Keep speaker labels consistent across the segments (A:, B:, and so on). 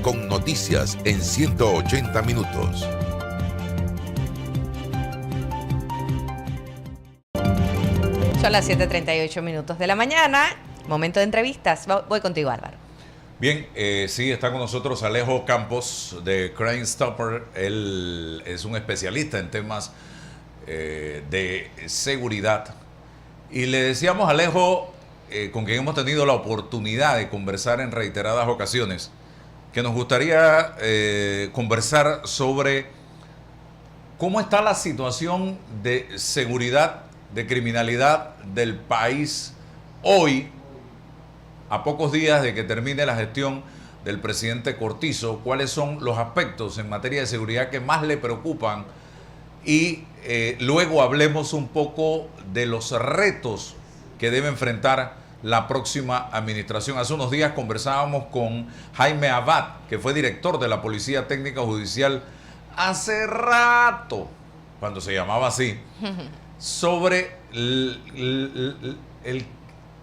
A: con noticias en 180 minutos.
B: Son las 7:38 minutos de la mañana. Momento de entrevistas. Voy contigo, Álvaro.
C: Bien, sí, está con nosotros Alejo Campos de Crime Stopper. Él es un especialista en temas de seguridad. Y le decíamos a Alejo, con quien hemos tenido la oportunidad de conversar en reiteradas ocasiones, que nos gustaría conversar sobre cómo está la situación de seguridad, de criminalidad del país hoy, a pocos días de que termine la gestión del presidente Cortizo. ¿Cuáles son los aspectos en materia de seguridad que más le preocupan? Y luego hablemos un poco de los retos que debe enfrentar la próxima administración. Hace unos días conversábamos con Jaime Abad, que fue director de la Policía Técnica Judicial hace rato, cuando se llamaba así, sobre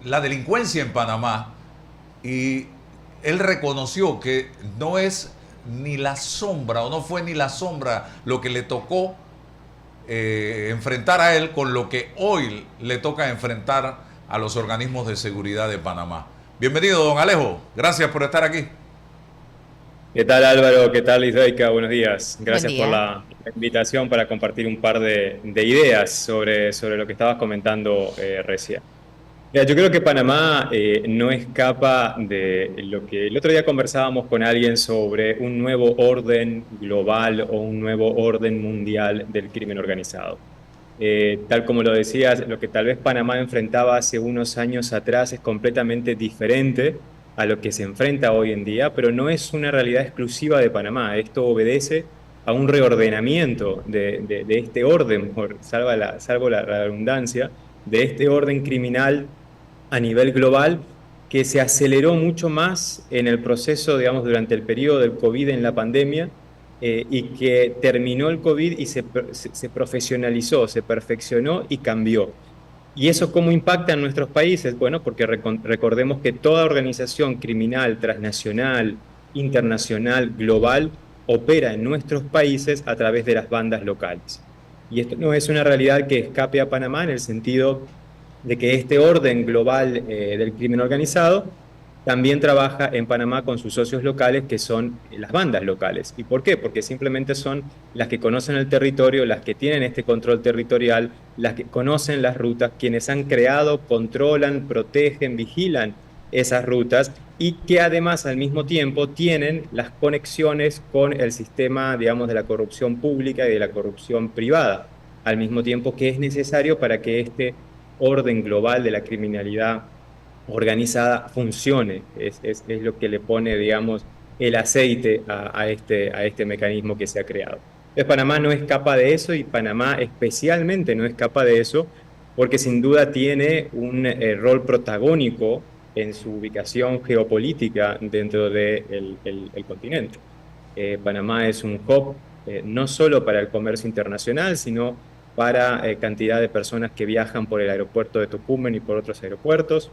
C: la delincuencia en Panamá, y él reconoció que no es ni la sombra, o no fue ni la sombra lo que le tocó enfrentar a él con lo que hoy le toca enfrentar a los organismos de seguridad de Panamá. Bienvenido, don Alejo. Gracias por estar aquí.
D: ¿Qué tal, Álvaro? ¿Qué tal, Isdeica? Buenos días. Gracias por la invitación para compartir un par de ideas sobre lo que estabas comentando recién. Mira, yo creo que Panamá no escapa de lo que el otro día conversábamos con alguien sobre un nuevo orden global o un nuevo orden mundial del crimen organizado. Tal como lo decías, lo que tal vez Panamá enfrentaba hace unos años atrás es completamente diferente a lo que se enfrenta hoy en día, pero no es una realidad exclusiva de Panamá. Esto obedece a un reordenamiento de este orden, salvo la redundancia, de este orden criminal a nivel global, que se aceleró mucho más en el proceso, digamos, durante el periodo del COVID en la pandemia, y que terminó el COVID y se profesionalizó, se perfeccionó y cambió. ¿Y eso cómo impacta en nuestros países? Bueno, porque recordemos que toda organización criminal transnacional, internacional, global, opera en nuestros países a través de las bandas locales. Y esto no es una realidad que escape a Panamá en el sentido de que este orden global del crimen organizado también trabaja en Panamá con sus socios locales, que son las bandas locales. ¿Y por qué? Porque simplemente son las que conocen el territorio, las que tienen este control territorial, las que conocen las rutas, quienes han creado, controlan, protegen, vigilan esas rutas, y que además al mismo tiempo tienen las conexiones con el sistema, digamos, de la corrupción pública y de la corrupción privada, al mismo tiempo que es necesario para que este orden global de la criminalidad organizada funcione. Es lo que le pone, digamos, el aceite a este mecanismo que se ha creado. Entonces, Panamá no escapa de eso, y Panamá especialmente no escapa de eso porque sin duda tiene un rol protagónico en su ubicación geopolítica dentro del continente. Panamá es un hub no solo para el comercio internacional, sino para cantidad de personas que viajan por el aeropuerto de Tocumen y por otros aeropuertos,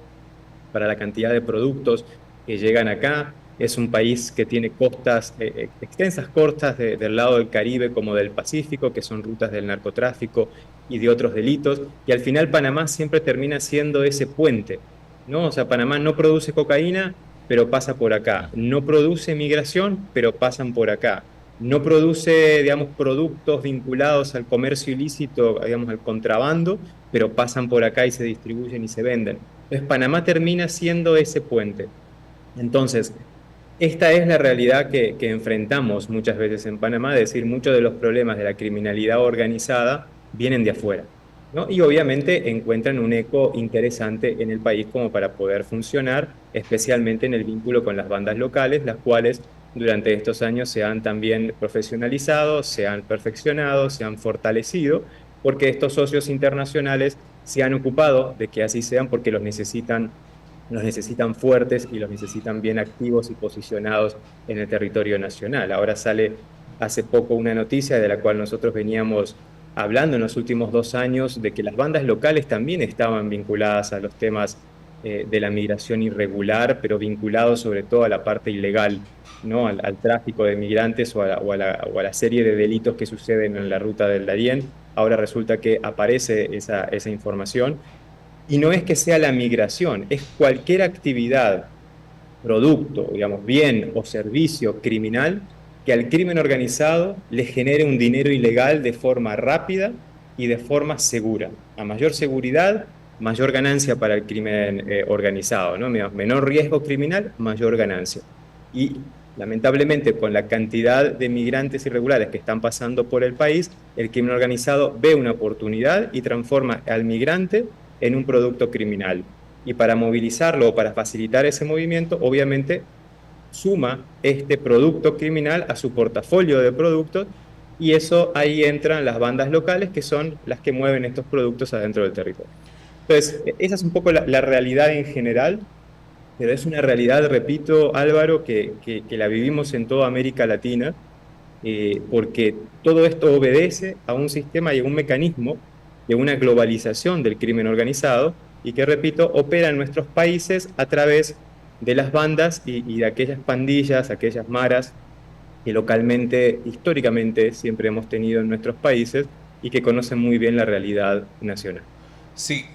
D: para la cantidad de productos que llegan acá. Es un país que tiene costas, extensas costas del lado del Caribe como del Pacífico, que son rutas del narcotráfico y de otros delitos, y al final Panamá siempre termina siendo ese puente, ¿no? O sea, Panamá no produce cocaína, pero pasa por acá. No produce migración, pero pasan por acá. No produce, digamos, productos vinculados al comercio ilícito, digamos, al contrabando, pero pasan por acá y se distribuyen y se venden. Entonces, Panamá termina siendo ese puente. Entonces, esta es la realidad que enfrentamos muchas veces en Panamá, es decir, muchos de los problemas de la criminalidad organizada vienen de afuera, ¿no? Y obviamente encuentran un eco interesante en el país como para poder funcionar, especialmente en el vínculo con las bandas locales, las cuales durante estos años se han también profesionalizado, se han perfeccionado, se han fortalecido, porque estos socios internacionales se han ocupado de que así sean, porque los necesitan fuertes y los necesitan bien activos y posicionados en el territorio nacional. Ahora sale hace poco una noticia de la cual nosotros veníamos hablando en los últimos 2 años, de que las bandas locales también estaban vinculadas a los temas de la migración irregular, pero vinculado sobre todo a la parte ilegal, ¿no? Al tráfico de migrantes o a la serie de delitos que suceden en la ruta del Darién. Ahora resulta que aparece esa información. Y no es que sea la migración, es cualquier actividad, producto, digamos, bien o servicio criminal que al crimen organizado le genere un dinero ilegal de forma rápida y de forma segura. A mayor seguridad, mayor ganancia para el crimen organizado, ¿no? Menor riesgo criminal, mayor ganancia. Y lamentablemente, con la cantidad de migrantes irregulares que están pasando por el país, el crimen organizado ve una oportunidad y transforma al migrante en un producto criminal. Y para movilizarlo o para facilitar ese movimiento, obviamente suma este producto criminal a su portafolio de productos, y eso ahí entran las bandas locales, que son las que mueven estos productos adentro del territorio. Entonces, esa es un poco la realidad en general, pero es una realidad, repito, Álvaro, que la vivimos en toda América Latina, porque todo esto obedece a un sistema y a un mecanismo de una globalización del crimen organizado, y que, repito, opera en nuestros países a través de las bandas y de aquellas pandillas, aquellas maras que localmente, históricamente, siempre hemos tenido en nuestros países y que conocen muy bien la realidad nacional.
C: Sí,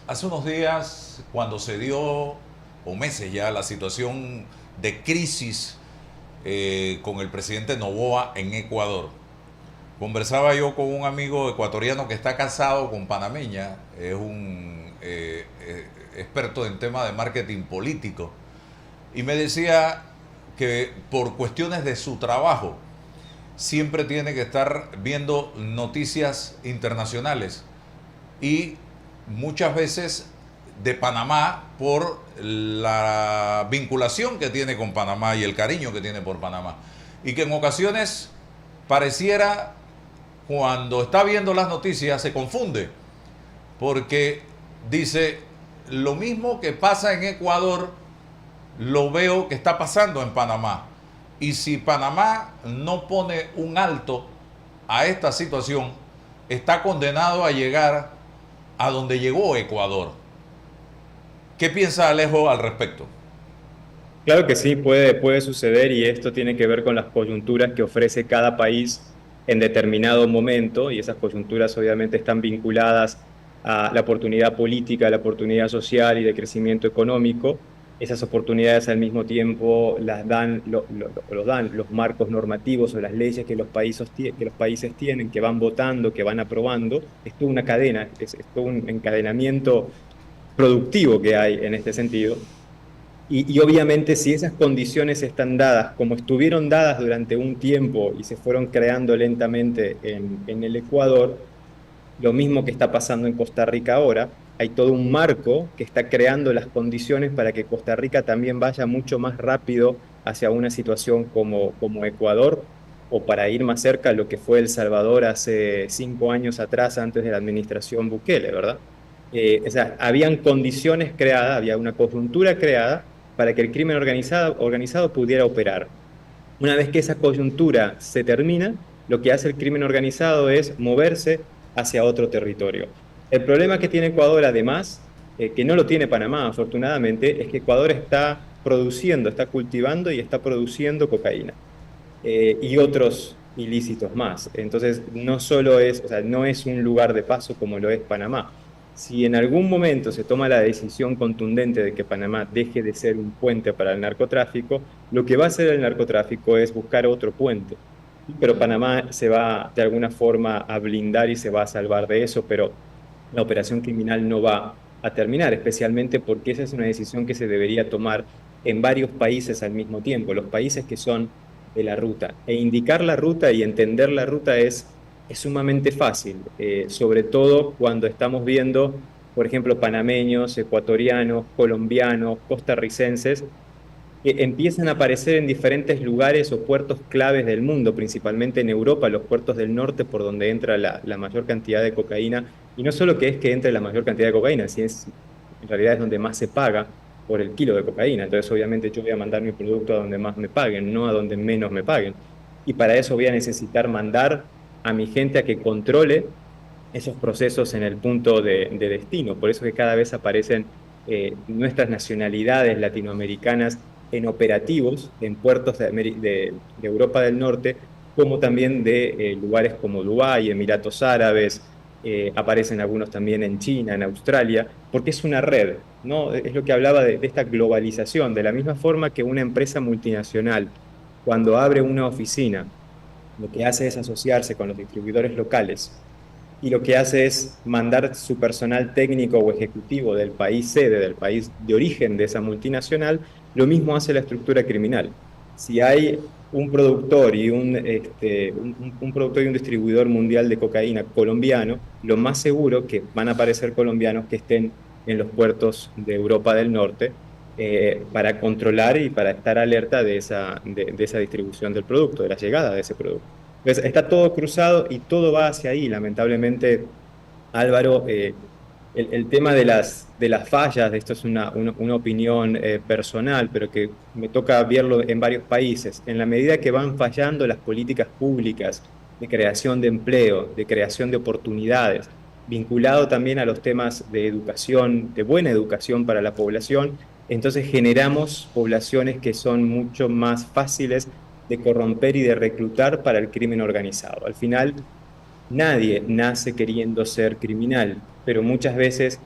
C: hace unos días, cuando se dio, o meses ya, la situación de crisis con el presidente Noboa en Ecuador, conversaba yo con un amigo ecuatoriano que está casado con panameña, es un experto en tema de marketing político, y me decía que por cuestiones de su trabajo siempre tiene que estar viendo noticias internacionales y muchas veces de Panamá por la vinculación que tiene con Panamá y el cariño que tiene por Panamá, y que en ocasiones pareciera, cuando está viendo las noticias, se confunde, porque dice, lo mismo que pasa en Ecuador, lo veo que está pasando en Panamá. Y si Panamá no pone un alto a esta situación, está condenado a llegar a donde llegó Ecuador. ¿Qué piensa Alejo al respecto?
D: Claro que sí, puede suceder, y esto tiene que ver con las coyunturas que ofrece cada país en determinado momento, y esas coyunturas obviamente están vinculadas a la oportunidad política, a la oportunidad social y de crecimiento económico. Esas oportunidades al mismo tiempo las dan, los dan los marcos normativos o las leyes que los países tienen, que van votando, que van aprobando. Es toda una cadena, es todo un encadenamiento productivo que hay en este sentido. Y obviamente, si esas condiciones están dadas como estuvieron dadas durante un tiempo y se fueron creando lentamente en el Ecuador, lo mismo que está pasando en Costa Rica ahora, hay todo un marco que está creando las condiciones para que Costa Rica también vaya mucho más rápido hacia una situación como Ecuador, o para ir más cerca a lo que fue El Salvador hace 5 años atrás, antes de la administración Bukele, ¿verdad? O sea, habían condiciones creadas, había una coyuntura creada para que el crimen organizado pudiera operar. Una vez que esa coyuntura se termina, lo que hace el crimen organizado es moverse hacia otro territorio. El problema que tiene Ecuador, además, que no lo tiene Panamá, afortunadamente, es que Ecuador está produciendo, está cultivando y está produciendo cocaína y otros ilícitos más. Entonces, no solo es, o sea, no es un lugar de paso como lo es Panamá. Si en algún momento se toma la decisión contundente de que Panamá deje de ser un puente para el narcotráfico, lo que va a hacer el narcotráfico es buscar otro puente. Pero Panamá se va de alguna forma a blindar y se va a salvar de eso, pero la operación criminal no va a terminar, especialmente porque esa es una decisión que se debería tomar en varios países al mismo tiempo, los países que son de la ruta. E indicar la ruta y entender la ruta es sumamente fácil, sobre todo cuando estamos viendo, por ejemplo, panameños, ecuatorianos, colombianos, costarricenses, que empiezan a aparecer en diferentes lugares o puertos claves del mundo, principalmente en Europa, los puertos del norte, por donde entra la mayor cantidad de cocaína. Y no solo que es que entre la mayor cantidad de cocaína, sino en realidad es donde más se paga por el kilo de cocaína. Entonces, obviamente, yo voy a mandar mi producto a donde más me paguen, no a donde menos me paguen. Y para eso voy a necesitar mandar a mi gente a que controle esos procesos en el punto de destino. Por eso que cada vez aparecen nuestras nacionalidades latinoamericanas en operativos en puertos de Europa del Norte, como también de lugares como Dubái, Emiratos Árabes, aparecen algunos también en China, en Australia, porque es una red, ¿no? Es lo que hablaba de esta globalización, de la misma forma que una empresa multinacional, cuando abre una oficina, lo que hace es asociarse con los distribuidores locales y lo que hace es mandar su personal técnico o ejecutivo del país sede, del país de origen de esa multinacional, lo mismo hace la estructura criminal. Si hay un productor y un productor y un distribuidor mundial de cocaína colombiano, lo más seguro que van a aparecer colombianos que estén en los puertos de Europa del Norte para controlar y para estar alerta de esa distribución del producto, de la llegada de ese producto. Entonces, está todo cruzado y todo va hacia ahí. Lamentablemente, Álvaro, el tema de las fallas, esto es una opinión personal, pero que me toca verlo en varios países. En la medida que van fallando las políticas públicas de creación de empleo, de creación de oportunidades, vinculado también a los temas de educación, de buena educación para la población, entonces generamos poblaciones que son mucho más fáciles de corromper y de reclutar para el crimen organizado. Al final, nadie nace queriendo ser criminal, pero muchas veces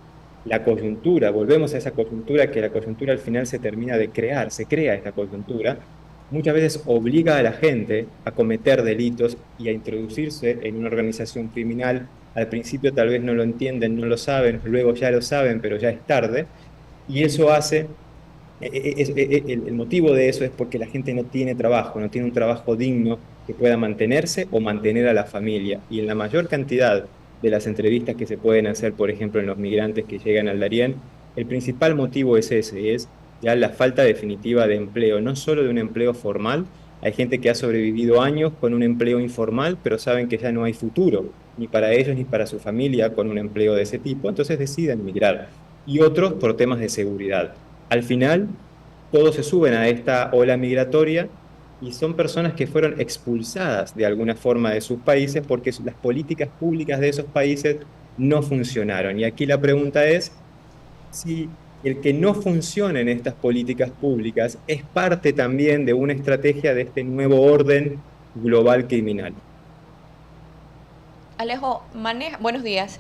D: la coyuntura, volvemos a esa coyuntura, que la coyuntura al final se termina de crear, se crea esta coyuntura, muchas veces obliga a la gente a cometer delitos y a introducirse en una organización criminal. Al principio tal vez no lo entienden, no lo saben, luego ya lo saben, pero ya es tarde, y eso hace el motivo de eso es porque la gente no tiene trabajo, no tiene un trabajo digno que pueda mantenerse o mantener a la familia. Y en la mayor cantidad de las entrevistas que se pueden hacer, por ejemplo, en los migrantes que llegan al Darién, el principal motivo es ese, es ya la falta definitiva de empleo, no solo de un empleo formal. Hay gente que ha sobrevivido años con un empleo informal, pero saben que ya no hay futuro, ni para ellos ni para su familia con un empleo de ese tipo, entonces deciden migrar. Y otros por temas de seguridad. Al final, todos se suben a esta ola migratoria y son personas que fueron expulsadas de alguna forma de sus países porque las políticas públicas de esos países no funcionaron. Y aquí la pregunta es si el que no funcionen estas políticas públicas es parte también de una estrategia de este nuevo orden global criminal.
B: Alejo, buenos días.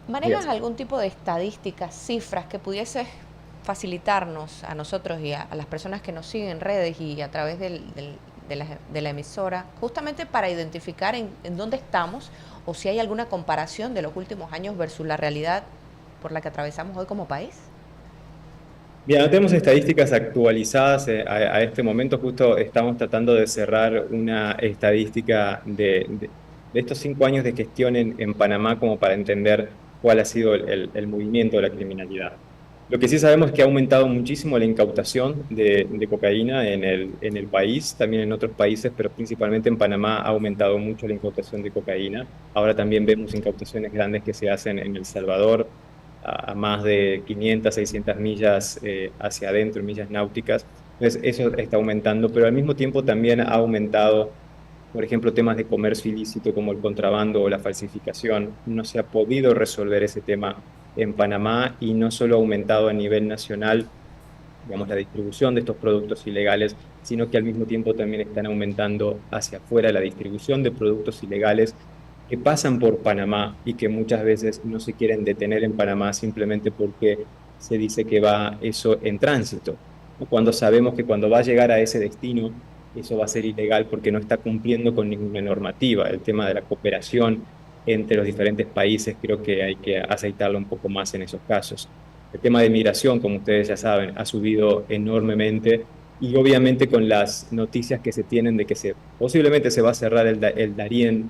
B: ¿Manejas algún tipo de estadísticas, cifras que pudieses facilitarnos a nosotros y a las personas que nos siguen en redes y a través de la emisora, justamente para identificar en dónde estamos o si hay alguna comparación de los últimos años versus la realidad por la que atravesamos hoy como país?
D: Bien, no tenemos estadísticas actualizadas a este momento. Justo estamos tratando de cerrar una estadística de estos 5 años de gestión en Panamá como para entender cuál ha sido el movimiento de la criminalidad. Lo que sí sabemos es que ha aumentado muchísimo la incautación de cocaína en el país, también en otros países, pero principalmente en Panamá ha aumentado mucho la incautación de cocaína. Ahora también vemos incautaciones grandes que se hacen en El Salvador, a más de 500, 600 millas hacia adentro, millas náuticas. Entonces eso está aumentando, pero al mismo tiempo también ha aumentado, por ejemplo, temas de comercio ilícito como el contrabando o la falsificación. No se ha podido resolver ese tema en Panamá y no solo ha aumentado a nivel nacional, digamos, la distribución de estos productos ilegales, sino que al mismo tiempo también están aumentando hacia afuera la distribución de productos ilegales que pasan por Panamá y que muchas veces no se quieren detener en Panamá simplemente porque se dice que va eso en tránsito, cuando sabemos que cuando va a llegar a ese destino, eso va a ser ilegal porque no está cumpliendo con ninguna normativa. El tema de la cooperación entre los diferentes países creo que hay que aceitarlo un poco más en esos casos. El tema de migración, como ustedes ya saben, ha subido enormemente y obviamente con las noticias que se tienen de que posiblemente se va a cerrar el Darién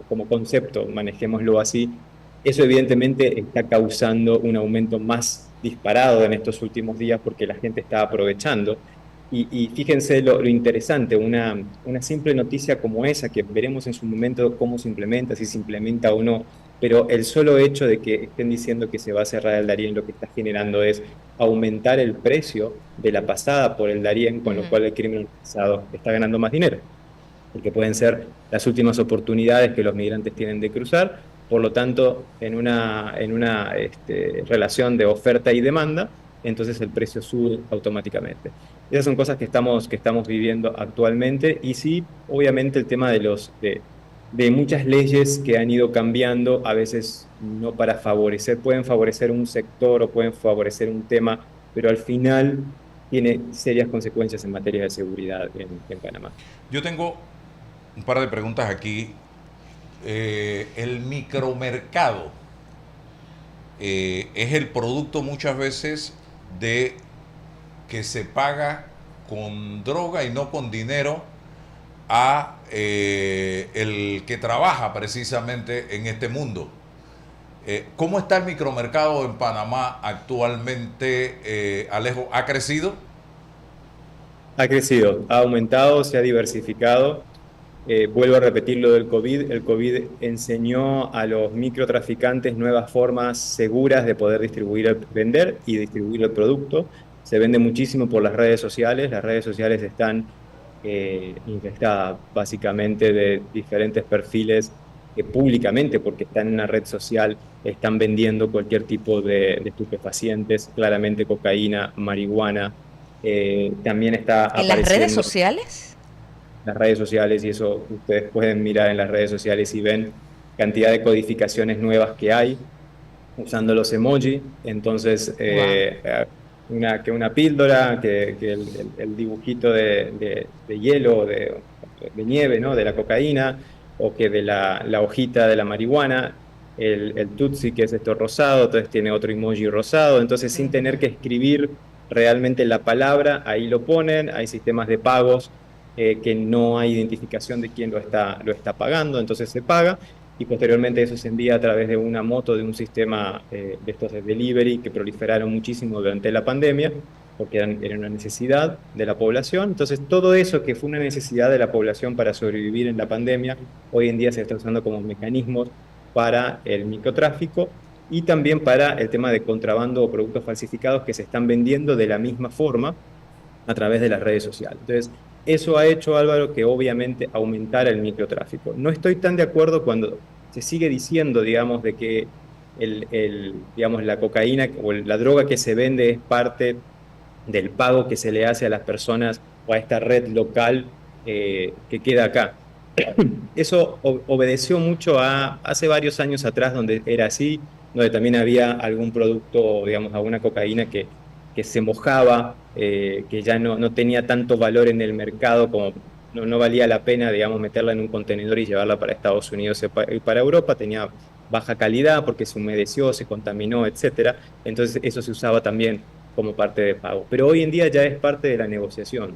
D: como concepto, manejémoslo así, eso evidentemente está causando un aumento más disparado en estos últimos días porque la gente está aprovechando. Y fíjense lo interesante, una simple noticia como esa, que veremos en su momento cómo se implementa, si se implementa o no, pero el solo hecho de que estén diciendo que se va a cerrar el Darién lo que está generando es aumentar el precio de la pasada por el Darién, con lo cual el crimen organizado está ganando más dinero, porque pueden ser las últimas oportunidades que los migrantes tienen de cruzar. Por lo tanto, en una relación de oferta y demanda, entonces el precio sube automáticamente. Esas son cosas que estamos viviendo actualmente, y sí, obviamente el tema de muchas leyes que han ido cambiando, a veces no para favorecer, pueden favorecer un sector o pueden favorecer un tema, pero al final tiene serias consecuencias en materia de seguridad en Panamá.
C: Yo tengo un par de preguntas aquí. El micromercado es el producto muchas veces de que se paga con droga y no con dinero a el que trabaja precisamente en este mundo. ¿Cómo está el micromercado en Panamá actualmente, Alejo? ¿Ha crecido?
D: Ha crecido, ha aumentado, se ha diversificado. Vuelvo a repetir lo del COVID. El COVID enseñó a los microtraficantes nuevas formas seguras de poder vender y distribuir el producto. Se vende muchísimo por las redes sociales. Las redes sociales están infestadas básicamente de diferentes perfiles que públicamente, porque están en una red social, están vendiendo cualquier tipo de estupefacientes, claramente cocaína, marihuana. También está
B: ¿En las redes
D: apareciendo
B: sociales?
D: las redes sociales, y eso ustedes pueden mirar en las redes sociales y ven cantidad de codificaciones nuevas que hay usando los emoji. Entonces, una píldora, que el dibujito de hielo, de nieve, ¿no? De la cocaína, o que de la hojita de la marihuana, el tutsi, que es esto rosado, entonces tiene otro emoji rosado. Entonces, sin tener que escribir realmente la palabra, ahí lo ponen. Hay sistemas de pagos que no hay identificación de quién lo está pagando, entonces se paga, y posteriormente eso se envía a través de una moto, de un sistema de estos de delivery que proliferaron muchísimo durante la pandemia, porque era una necesidad de la población. Entonces todo eso que fue una necesidad de la población para sobrevivir en la pandemia, hoy en día se está usando como mecanismos para el microtráfico y también para el tema de contrabando o productos falsificados que se están vendiendo de la misma forma a través de las redes sociales. Entonces, eso ha hecho, Álvaro, que obviamente aumentara el microtráfico. No estoy tan de acuerdo cuando se sigue diciendo, digamos, de que digamos, la cocaína o la droga que se vende es parte del pago que se le hace a las personas o a esta red local que queda acá. Eso obedeció mucho a hace varios años atrás, donde era así, donde también había algún producto, digamos, alguna cocaína que se mojaba, que ya no tenía tanto valor en el mercado, como no valía la pena, digamos, meterla en un contenedor y llevarla para Estados Unidos y para Europa. Tenía baja calidad porque se humedeció, se contaminó, etcétera. Entonces eso se usaba también como parte de pago. Pero hoy en día ya es parte de la negociación,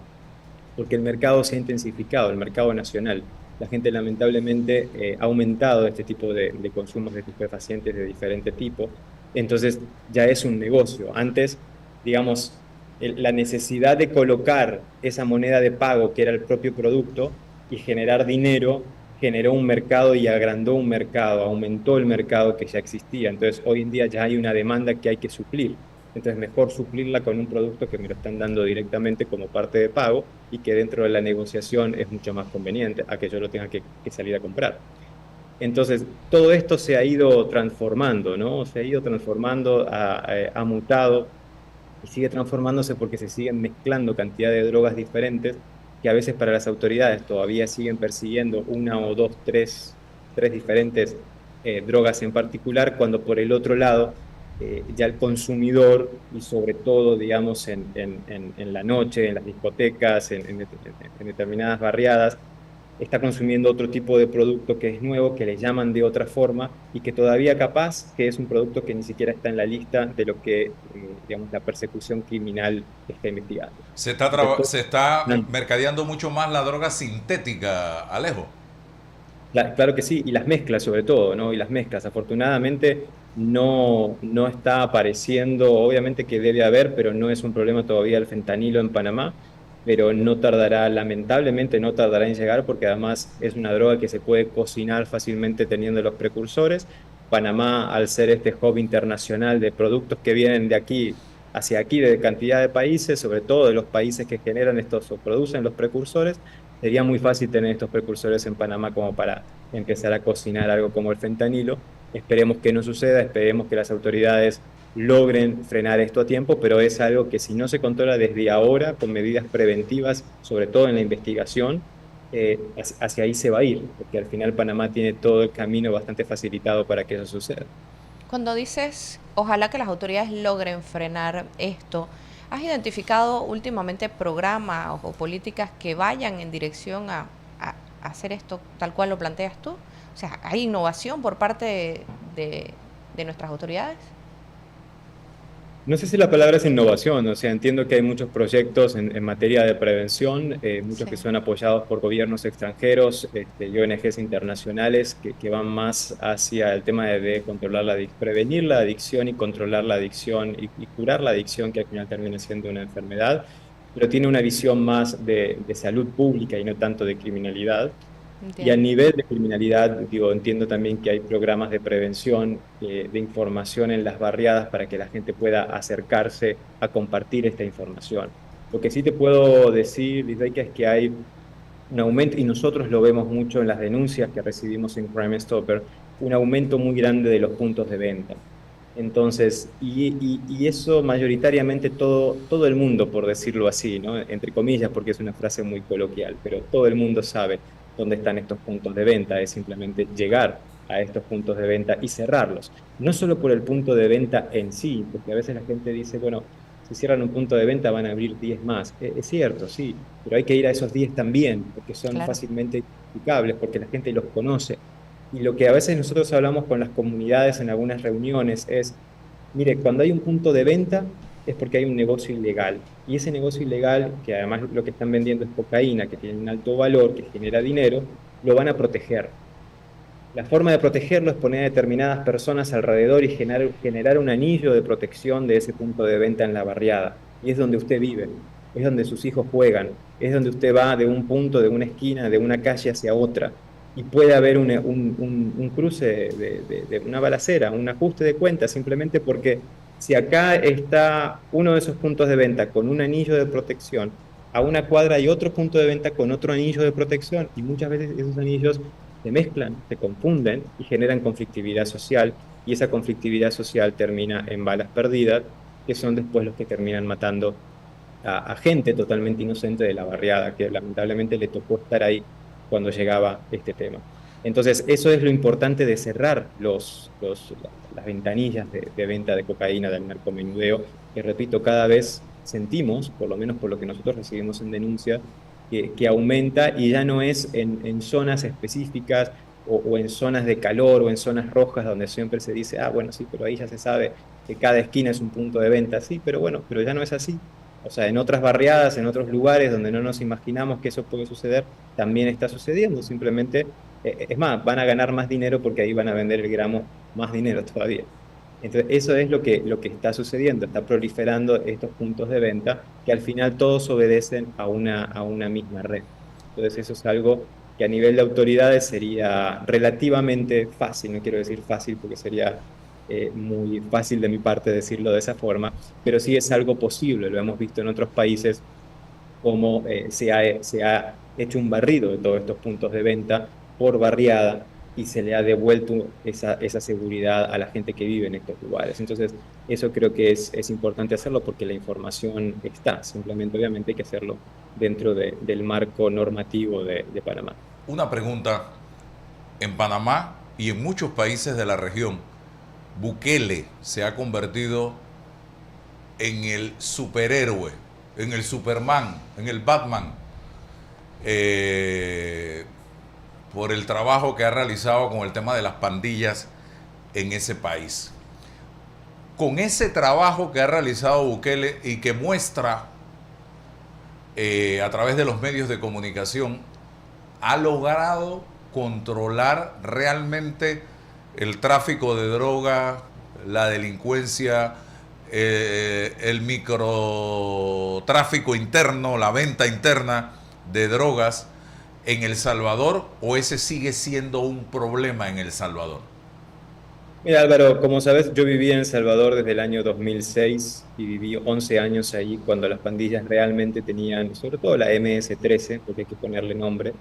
D: porque el mercado se ha intensificado, el mercado nacional. La gente lamentablemente ha aumentado este tipo de consumos de estupefacientes de diferente tipo. Entonces ya es un negocio. Antes, digamos, la necesidad de colocar esa moneda de pago, que era el propio producto, y generar dinero, generó un mercado y agrandó un mercado, aumentó el mercado que ya existía. Entonces hoy en día ya hay una demanda que hay que suplir. Entonces mejor suplirla con un producto que me lo están dando directamente como parte de pago, y que dentro de la negociación es mucho más conveniente a que yo lo tenga que salir a comprar. Entonces, todo esto se ha ido transformando, ¿no? Se ha ido transformando, ha mutado, y sigue transformándose porque se siguen mezclando cantidad de drogas diferentes, que a veces para las autoridades todavía siguen persiguiendo una o dos, tres diferentes drogas en particular, cuando por el otro lado ya el consumidor, y sobre todo, digamos, en la noche, en las discotecas, en determinadas barriadas, está consumiendo otro tipo de producto que es nuevo, que le llaman de otra forma, y que todavía capaz que es un producto que ni siquiera está en la lista de lo que, digamos, la persecución criminal está investigando.
C: Se está mercadeando mucho más la droga sintética, Alejo.
D: Claro que sí, y las mezclas sobre todo, ¿no? Y las mezclas, afortunadamente, no está apareciendo. Obviamente que debe haber, pero no es un problema todavía el fentanilo en Panamá, pero no tardará, lamentablemente no tardará en llegar, porque además es una droga que se puede cocinar fácilmente teniendo los precursores. Panamá, al ser este hub internacional de productos que vienen de aquí hacia aquí, de cantidad de países, sobre todo de los países que generan estos o producen los precursores, sería muy fácil tener estos precursores en Panamá como para empezar a cocinar algo como el fentanilo. Esperemos que no suceda, esperemos que las autoridades logren frenar esto a tiempo, pero es algo que si no se controla desde ahora, con medidas preventivas, sobre todo en la investigación, hacia ahí se va a ir, porque al final Panamá tiene todo el camino bastante facilitado para que eso suceda.
B: Cuando dices, ojalá que las autoridades logren frenar esto, ¿has identificado últimamente programas o políticas que vayan en dirección a hacer esto tal cual lo planteas tú? O sea, ¿hay innovación por parte de nuestras autoridades?
D: No sé si la palabra es innovación, o sea, entiendo que hay muchos proyectos en materia de prevención, muchos que
B: Sí,
D: son apoyados por gobiernos extranjeros y ONGs internacionales que van más hacia el tema de controlar prevenir la adicción y controlar la adicción y curar la adicción, que al final termina siendo una enfermedad, pero tiene una visión más de salud pública y no tanto de criminalidad. Y a
B: entiendo.
D: nivel de criminalidad, digo, entiendo también que hay programas de prevención, de información en las barriadas para que la gente pueda acercarse a compartir esta información. Lo que sí te puedo decir, Lizeika, es que hay un aumento, y nosotros lo vemos mucho en las denuncias que recibimos en Crime Stopper, un aumento muy grande de los puntos de venta. Entonces, y eso mayoritariamente todo el mundo, por decirlo así, ¿no? Entre comillas, porque es una frase muy coloquial, pero todo el mundo sabe dónde están estos puntos de venta, es simplemente llegar a estos puntos de venta y cerrarlos. No solo por el punto de venta en sí, porque a veces la gente dice, bueno, si cierran un punto de venta van a abrir 10 más. Es cierto, sí, pero hay que ir a esos 10 también, porque son
B: Claro.
D: fácilmente identificables, porque la gente los conoce. Y lo que a veces nosotros hablamos con las comunidades en algunas reuniones es, mire, cuando hay un punto de venta es porque hay un negocio ilegal. Y ese negocio ilegal, que además lo que están vendiendo es cocaína, que tiene un alto valor, que genera dinero, lo van a proteger. La forma de protegerlo es poner a determinadas personas alrededor y generar un anillo de protección de ese punto de venta en la barriada. Y es donde usted vive, es donde sus hijos juegan, es donde usted va de un punto, de una esquina, de una calle hacia otra. Y puede haber un cruce de una balacera, un ajuste de cuentas, simplemente porque si acá está uno de esos puntos de venta con un anillo de protección, a una cuadra hay otro punto de venta con otro anillo de protección, y muchas veces esos anillos se mezclan, se confunden y generan conflictividad social, y esa conflictividad social termina en balas perdidas, que son después los que terminan matando a gente totalmente inocente de la barriada, que lamentablemente le tocó estar ahí cuando llegaba este tema. Entonces, eso es lo importante de cerrar las ventanillas de venta de cocaína, del narcomenudeo, que repito, cada vez sentimos, por lo menos por lo que nosotros recibimos en denuncia, que aumenta y ya no es en zonas específicas o en zonas de calor o en zonas rojas donde siempre se dice, ah, bueno, sí, pero ahí ya se sabe que cada esquina es un punto de venta, sí, pero bueno, pero ya no es así. O sea, en otras barriadas, en otros lugares donde no nos imaginamos que eso puede suceder, también está sucediendo. Simplemente, es más, van a ganar más dinero porque ahí van a vender el gramo más dinero todavía. Entonces, eso es lo que está sucediendo, está proliferando estos puntos de venta que al final todos obedecen a una misma red. Entonces, eso es algo que a nivel de autoridades sería relativamente fácil, no quiero decir fácil porque sería muy fácil de mi parte decirlo de esa forma, pero sí es algo posible, lo hemos visto en otros países como se ha hecho un barrido de todos estos puntos de venta por barriada y se le ha devuelto esa seguridad a la gente que vive en estos lugares. Entonces, eso creo que es importante hacerlo porque la información está, simplemente obviamente hay que hacerlo dentro del marco normativo de Panamá.
C: Una pregunta. En Panamá y en muchos países de la región, Bukele se ha convertido en el superhéroe, en el Superman, en el Batman, eh, por el trabajo que ha realizado con el tema de las pandillas en ese país. Con ese trabajo que ha realizado Bukele y que muestra a través de los medios de comunicación, ha logrado controlar realmente el tráfico de droga, la delincuencia, el microtráfico interno, la venta interna de drogas en El Salvador, o ese sigue siendo un problema en El Salvador?
D: Mira, Álvaro, como sabes, yo viví en El Salvador desde el año 2006 y viví 11 años ahí cuando las pandillas realmente tenían, sobre todo la MS-13, porque hay que ponerle nombre,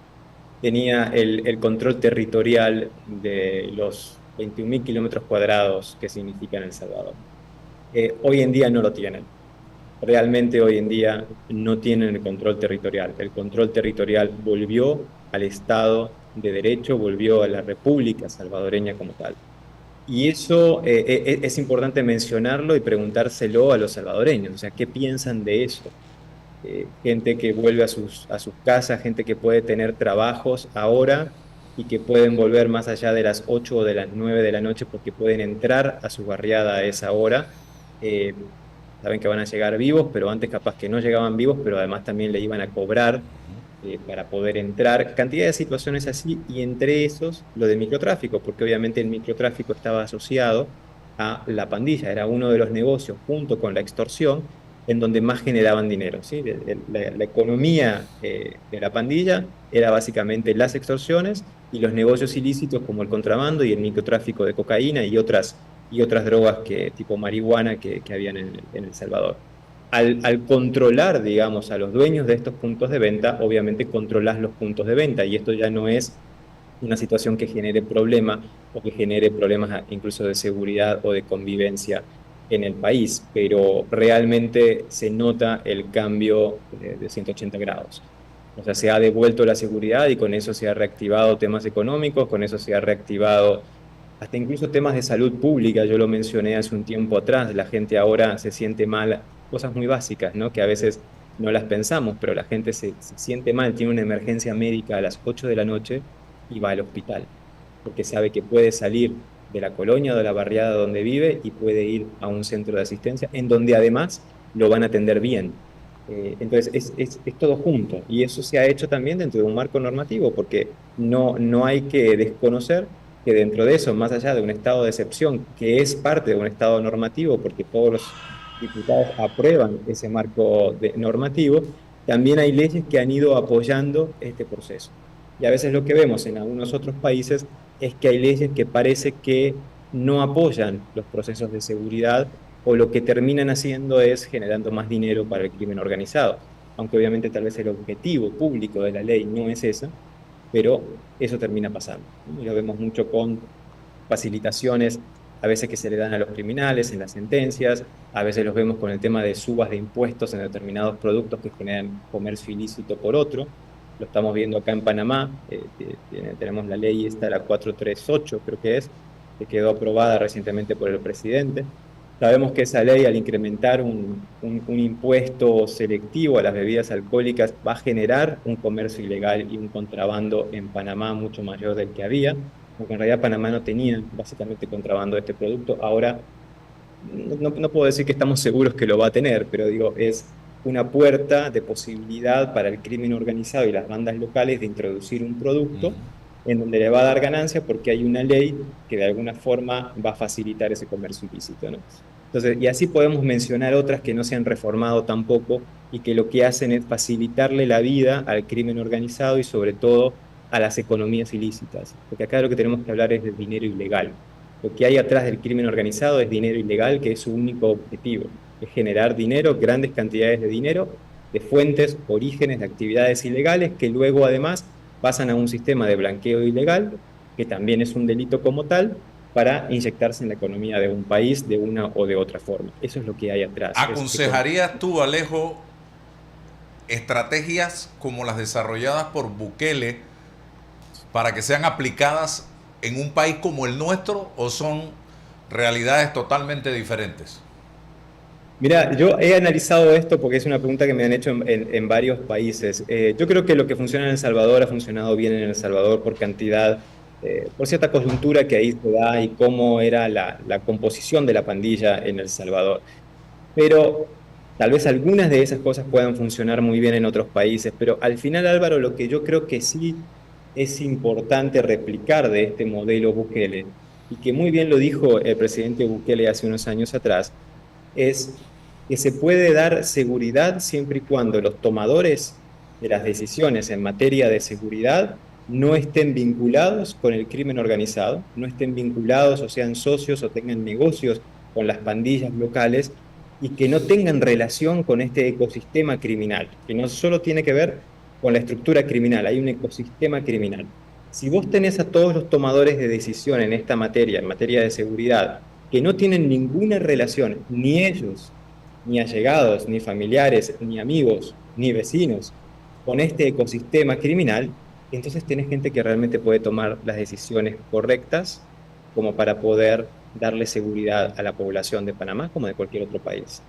D: tenía el control territorial de los 21.000 kilómetros cuadrados que significan El Salvador. hoy en día no lo tienen. Realmente hoy en día no tienen el control territorial. El control territorial volvió al Estado de Derecho, volvió a la República salvadoreña como tal. Y eso es importante mencionarlo y preguntárselo a los salvadoreños, o sea, ¿qué piensan de eso? Gente que vuelve a sus casas, gente que puede tener trabajos ahora y que pueden volver más allá de las 8 o de las 9 de la noche porque pueden entrar a su barriada a esa hora. Eh, Saben que van a llegar vivos, pero antes capaz que no llegaban vivos, pero además también le iban a cobrar para poder entrar. Cantidad de situaciones así, y entre esos lo de microtráfico, porque obviamente el microtráfico estaba asociado a la pandilla, era uno de los negocios junto con la extorsión en donde más generaban dinero, ¿sí? La economía de la pandilla era básicamente las extorsiones y los negocios ilícitos como el contrabando y el microtráfico de cocaína y otras drogas tipo marihuana que habían en El Salvador. Al controlar, digamos, a los dueños de estos puntos de venta, obviamente controlas los puntos de venta y esto ya no es una situación que genere problemas o que genere problemas incluso de seguridad o de convivencia en el país, pero realmente se nota el cambio de 180 grados. O sea, se ha devuelto la seguridad y con eso se ha reactivado temas económicos, con eso se ha reactivado hasta incluso temas de salud pública. Yo lo mencioné hace un tiempo atrás, la gente ahora se siente mal, cosas muy básicas, ¿no? Que a veces no las pensamos, pero la gente se siente mal, tiene una emergencia médica a las 8 de la noche y va al hospital, porque sabe que puede salir de la colonia o de la barriada donde vive y puede ir a un centro de asistencia en donde además lo van a atender bien. Entonces es todo junto y eso se ha hecho también dentro de un marco normativo, porque no hay que desconocer que dentro de eso, más allá de un estado de excepción, que es parte de un estado normativo, porque todos los diputados aprueban ese marco normativo, también hay leyes que han ido apoyando este proceso. Y a veces lo que vemos en algunos otros países es que hay leyes que parece que no apoyan los procesos de seguridad o lo que terminan haciendo es generando más dinero para el crimen organizado. Aunque obviamente tal vez el objetivo público de la ley no es esa, pero eso termina pasando, ¿no? Y lo vemos mucho con facilitaciones, a veces que se le dan a los criminales en las sentencias, a veces los vemos con el tema de subas de impuestos en determinados productos que generan comercio ilícito por otro. Lo estamos viendo acá en Panamá, tenemos la ley esta, la 438 creo que quedó aprobada recientemente por el presidente. Sabemos que esa ley, al incrementar un impuesto selectivo a las bebidas alcohólicas, va a generar un comercio ilegal y un contrabando en Panamá mucho mayor del que había, porque en realidad Panamá no tenía básicamente contrabando de este producto. Ahora, no puedo decir que estamos seguros que lo va a tener, pero digo, es una puerta de posibilidad para el crimen organizado y las bandas locales de introducir un producto en donde le va a dar ganancia porque hay una ley que de alguna forma va a facilitar ese comercio ilícito, ¿no? Entonces, y así podemos mencionar otras que no se han reformado tampoco y que lo que hacen es facilitarle la vida al crimen organizado y sobre todo a las economías ilícitas. Porque acá lo que tenemos que hablar es del dinero ilegal. Lo que hay atrás del crimen organizado es dinero ilegal, que es su único objetivo, es generar dinero, grandes cantidades de dinero, de fuentes, orígenes de actividades ilegales, que luego además pasan a un sistema de blanqueo ilegal, que también es un delito como tal, para inyectarse en la economía de un país de una o de otra forma. Eso es lo que hay atrás.
C: ¿Aconsejarías tú, Alejo, estrategias como las desarrolladas por Bukele para que sean aplicadas en un país como el nuestro o son realidades totalmente diferentes?
D: Mira, yo he analizado esto porque es una pregunta que me han hecho en varios países. Yo creo que lo que funciona en El Salvador ha funcionado bien en El Salvador por cantidad, por cierta coyuntura que ahí se da y cómo era la composición de la pandilla en El Salvador. Pero tal vez algunas de esas cosas puedan funcionar muy bien en otros países, pero al final, Álvaro, lo que yo creo que sí es importante replicar de este modelo Bukele, y que muy bien lo dijo el presidente Bukele hace unos años atrás, es que se puede dar seguridad siempre y cuando los tomadores de las decisiones en materia de seguridad no estén vinculados con el crimen organizado, no estén vinculados o sean socios o tengan negocios con las pandillas locales y que no tengan relación con este ecosistema criminal, que no solo tiene que ver con la estructura criminal, hay un ecosistema criminal. Si vos tenés a todos los tomadores de decisión en esta materia, en materia de seguridad, que no tienen ninguna relación, ni ellos, ni allegados, ni familiares, ni amigos, ni vecinos, con este ecosistema criminal, entonces tenés gente que realmente puede tomar las decisiones correctas como para poder darle seguridad a la población de Panamá como de cualquier otro país.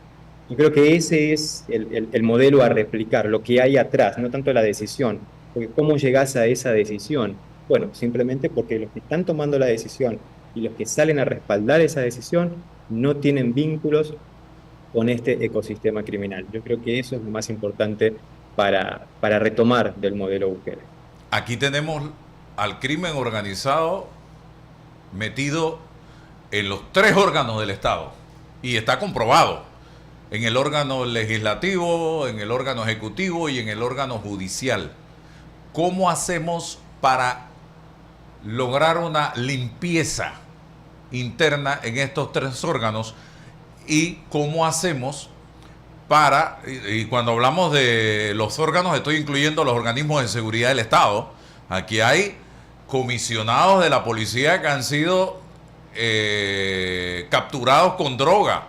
D: Yo creo que ese es el modelo a replicar, lo que hay atrás, no tanto la decisión. Porque ¿cómo llegás a esa decisión? Bueno, simplemente porque los que están tomando la decisión y los que salen a respaldar esa decisión no tienen vínculos con este ecosistema criminal. Yo creo que eso es lo más importante para retomar del modelo Bukele.
C: Aquí tenemos al crimen organizado metido en los 3 órganos del Estado y está comprobado en el órgano legislativo, en el órgano ejecutivo y en el órgano judicial. ¿Cómo hacemos para lograr una limpieza interna en estos 3 órganos? ¿Y cómo hacemos para, y cuando hablamos de los órganos estoy incluyendo los organismos de seguridad del Estado, aquí hay comisionados de la policía que han sido capturados con droga,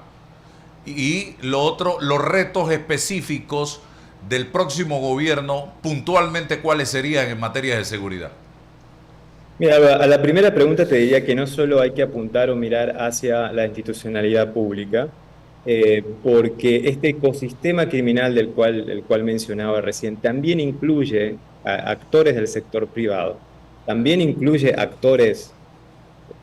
C: y lo otro, los retos específicos del próximo gobierno, puntualmente cuáles serían en materia de seguridad?
D: Mira, a la primera pregunta te diría que no solo hay que apuntar o mirar hacia la institucionalidad pública, porque este ecosistema criminal del cual mencionaba recién también incluye a actores del sector privado, también incluye actores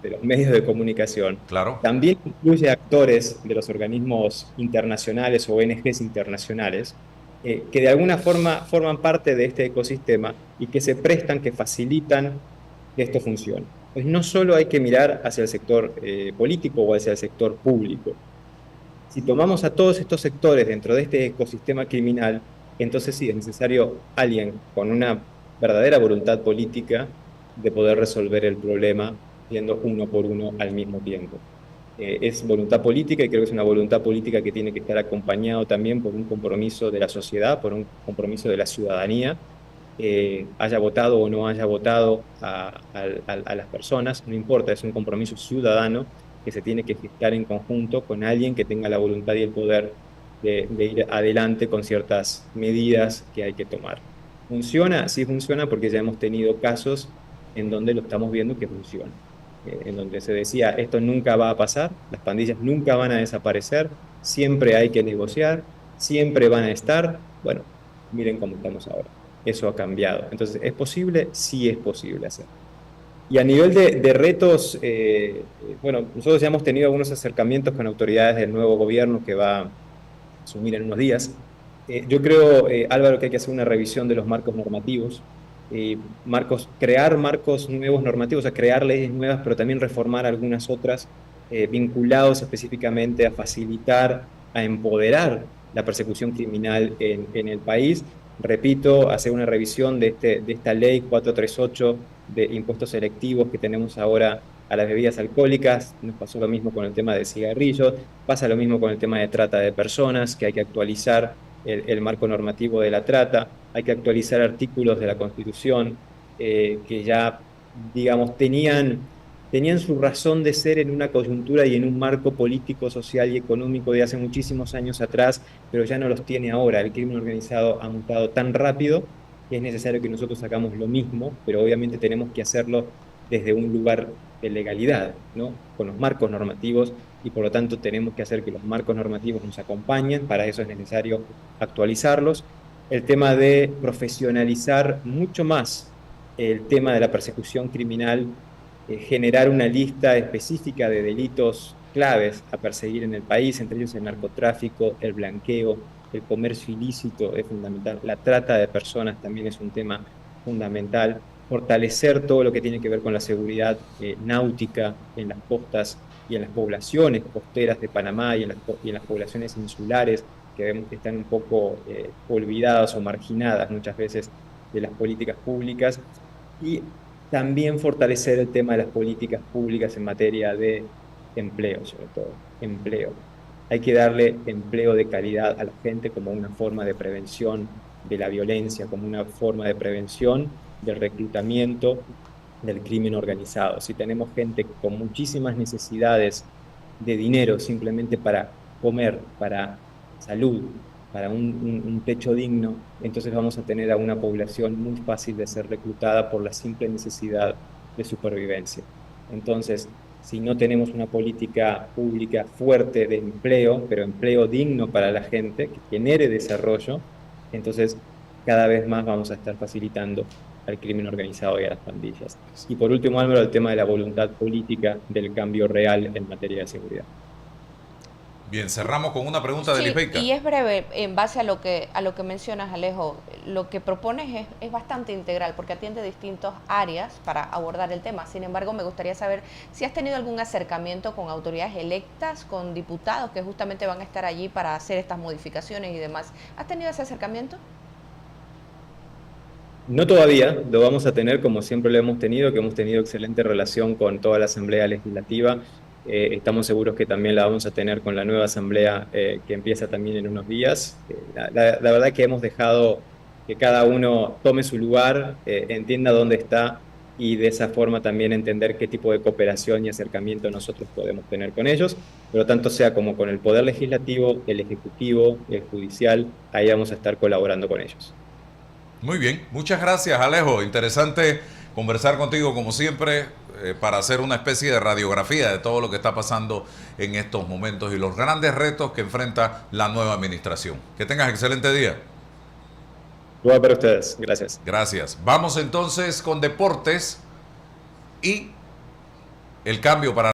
D: de los medios de comunicación,
C: Claro.
D: también incluye actores de los organismos internacionales o ONGs internacionales, que de alguna forma forman parte de este ecosistema y que se prestan, que facilitan que esto funcione. Pues no solo hay que mirar hacia el sector político o hacia el sector público. Si tomamos a todos estos sectores dentro de este ecosistema criminal, entonces sí, es necesario alguien con una verdadera voluntad política de poder resolver el problema yendo uno por uno al mismo tiempo. Es voluntad política y creo que es una voluntad política que tiene que estar acompañado también por un compromiso de la sociedad, por un compromiso de la ciudadanía, haya votado o no haya votado a las personas, no importa, es un compromiso ciudadano que se tiene que gestar en conjunto con alguien que tenga la voluntad y el poder de ir adelante con ciertas medidas que hay que tomar. ¿Funciona? Sí funciona, porque ya hemos tenido casos en donde lo estamos viendo que funciona. En donde se decía, esto nunca va a pasar, las pandillas nunca van a desaparecer, siempre hay que negociar, siempre van a estar. Bueno, miren cómo estamos ahora. Eso ha cambiado. Entonces, ¿es posible? Sí es posible hacer. Y a nivel de retos, bueno, nosotros ya hemos tenido algunos acercamientos con autoridades del nuevo gobierno que va a asumir en unos días. Yo creo, Álvaro, que hay que hacer una revisión de los marcos normativos, crear marcos nuevos normativos, o sea, crear leyes nuevas, pero también reformar algunas otras vinculados específicamente a facilitar, a empoderar la persecución criminal en el país. Repito, hacer una revisión de esta ley 438 de impuestos selectivos que tenemos ahora a las bebidas alcohólicas. Nos pasó lo mismo con el tema de cigarrillos, pasa lo mismo con el tema de trata de personas, que hay que actualizar el marco normativo de la trata, hay que actualizar artículos de la Constitución que ya, digamos, tenían su razón de ser en una coyuntura y en un marco político, social y económico de hace muchísimos años atrás, pero ya no los tiene ahora. El crimen organizado ha mutado tan rápido que es necesario que nosotros hagamos lo mismo, pero obviamente tenemos que hacerlo desde un lugar de legalidad, ¿no? Con los marcos normativos, y por lo tanto tenemos que hacer que los marcos normativos nos acompañen. Para eso es necesario actualizarlos. El tema de profesionalizar mucho más el tema de la persecución criminal, generar una lista específica de delitos claves a perseguir en el país, entre ellos el narcotráfico, el blanqueo, el comercio ilícito es fundamental, la trata de personas también es un tema fundamental, fortalecer todo lo que tiene que ver con la seguridad náutica en las costas y en las poblaciones costeras de Panamá y en las poblaciones insulares, que vemos que están un poco olvidadas o marginadas muchas veces de las políticas públicas, y también fortalecer el tema de las políticas públicas en materia de empleo, sobre todo, empleo. Hay que darle empleo de calidad a la gente como una forma de prevención de la violencia, como una forma de prevención del reclutamiento del crimen organizado. Si tenemos gente con muchísimas necesidades de dinero simplemente para comer, para salud, para un techo digno, entonces vamos a tener a una población muy fácil de ser reclutada por la simple necesidad de supervivencia. Entonces, si no tenemos una política pública fuerte de empleo, pero empleo digno para la gente, que genere desarrollo, entonces cada vez más vamos a estar facilitando al crimen organizado y a las pandillas. Y por último, Álvaro, el tema de la voluntad política del cambio real en materia de seguridad.
C: Bien, cerramos con una pregunta de
B: Sí,
C: Lisbeth.
B: y es breve en base a lo que mencionas, Alejo. Lo que propones es bastante integral porque atiende distintas áreas para abordar el tema. Sin embargo, me gustaría saber si has tenido algún acercamiento con autoridades electas, con diputados que justamente van a estar allí para hacer estas modificaciones y demás. ¿Has tenido ese acercamiento?
D: No todavía, lo vamos a tener como siempre lo hemos tenido, que hemos tenido excelente relación con toda la Asamblea Legislativa. Estamos seguros que también la vamos a tener con la nueva Asamblea que empieza también en unos días. La verdad que hemos dejado que cada uno tome su lugar, entienda dónde está y de esa forma también entender qué tipo de cooperación y acercamiento nosotros podemos tener con ellos, pero tanto sea como con el Poder Legislativo, el Ejecutivo, el Judicial, ahí vamos a estar colaborando con ellos.
C: Muy bien, muchas gracias, Alejo. Interesante conversar contigo como siempre para hacer una especie de radiografía de todo lo que está pasando en estos momentos y los grandes retos que enfrenta la nueva administración. Que tengas excelente día.
D: Igual para ustedes, gracias.
C: Gracias. Vamos entonces con deportes y el cambio para